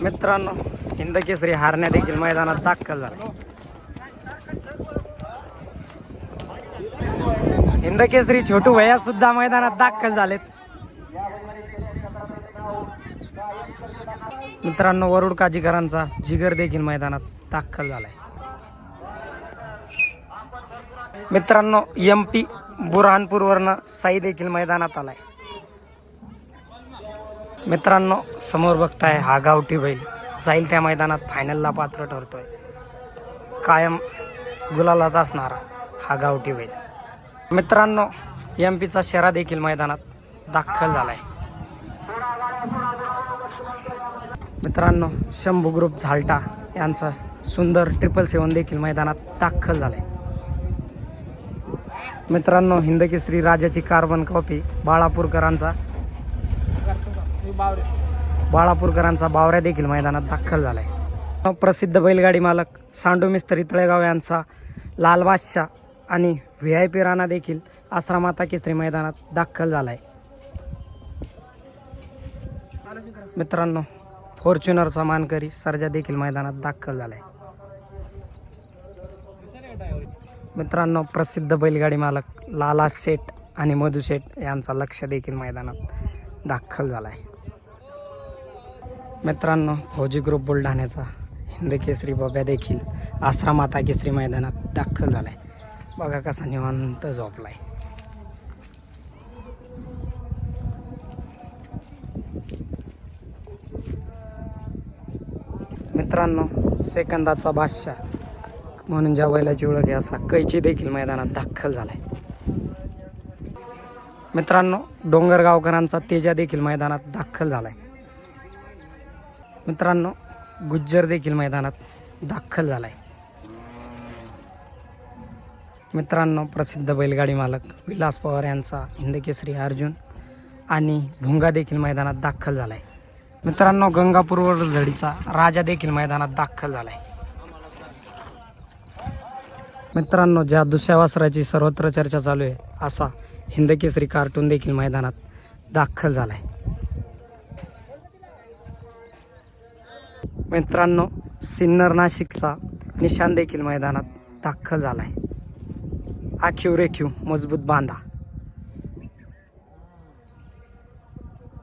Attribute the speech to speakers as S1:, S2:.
S1: मित्रांनो, हिंदकेसरी हारण्या देखील मैदानात दाखल झाला. हिंदकेसरी छोटू भैया सुद्धा मैदानात दाखल झालेत. मित्रांनो, वरुड काजीकरांचा जिगर देखील मैदानात दाखल झालाय. मित्रांनो, MP बुरहानपूर वरनं साई देखील मैदानात आलाय. मित्रांनो, समोर बघताय हा गावठी बैल जाईल त्या मैदानात फायनलला पात्र ठरतोय. कायम गुलालात असणारा हा गावठी बैल. मित्रांनो, MPचा शेरा देखील मैदानात दाखल झालाय. मित्रांनो, शंभू ग्रुप झालटा यांचा सुंदर 777 देखील मैदानात दाखल झालाय. मित्रांनो, हिंदकेसरी राजाची कार्बन कॉपी बाळापूरकरांचा बावऱ्या देखील मैदानात दाखल झालाय. प्रसिद्ध बैलगाडी मालक सांडू मिस्त्री तळेगाव यांचा लाल बादशाह आणि VIP राणा देखील आश्रमाता केसरी मैदानात दाखल झालाय. मित्रांनो, फॉर्च्युनरचा मानकरी सर्जा देखील मैदानात दाखल झालाय. मित्रांनो, प्रसिद्ध बैलगाडी मालक लाला शेठ आणि मधु शेठ यांचा लक्ष देखील मैदानात दाखल झालाय. मित्रांनो, फौजी ग्रुप बुलढाण्याचा हिंदकेसरी बब्या देखील आश्रमाता केसरी मैदानात दाखल झालाय. बघा कसा निवांत झोपलाय. मित्रांनो, सेकंदाचा बादशाह म्हणून ज्या बैलाची ओळख आहे असा कैची देखील मैदानात दाखल झालाय. मित्रांनो, डोंगरगावकरांचा तेजा देखील मैदानात दाखल झालाय. मित्रांनो, गुज्जर देखील मैदानात दाखल झालाय. मित्रांनो, प्रसिद्ध बैलगाडी मालक विलास पवार यांचा हिंदकेसरी अर्जुन आणि भुंगा देखील मैदानात दाखल झालाय. मित्रांनो, गंगापूरवर झडीचा राजा देखील मैदानात दाखल झालाय. मित्रांनो, ज्या दुसऱ्या वासराची सर्वत्र चर्चा चालू आहे असा हिंदकेसरी कार्टून देखील मैदानात दाखल झालाय. मित्रांनो, सिन्नर नाशिकचा निशान देखील मैदानात दाखल झालाय. आखीव रेखीव मजबूत बांधा.